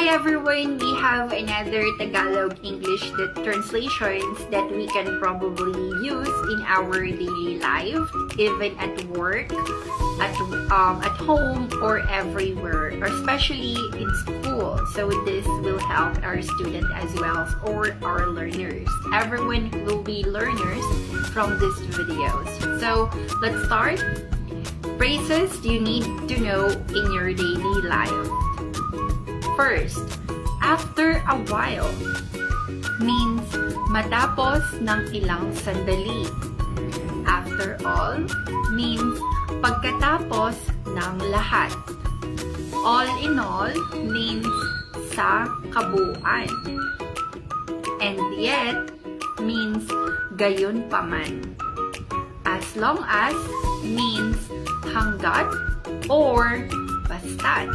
Hi everyone! We have another Tagalog-English translations that we can probably use in our daily life, even at work, at home, or everywhere, or especially in school. So this will help our student as well, or our learners. Everyone will be learners from these videos. So let's start. Phrases you need to know in your daily life. First, after a while means matapos ng ilang sandali. After all means pagkatapos ng lahat. All in all means sa kabuuan. And yet means gayon paman. As long as means hanggat or basta't.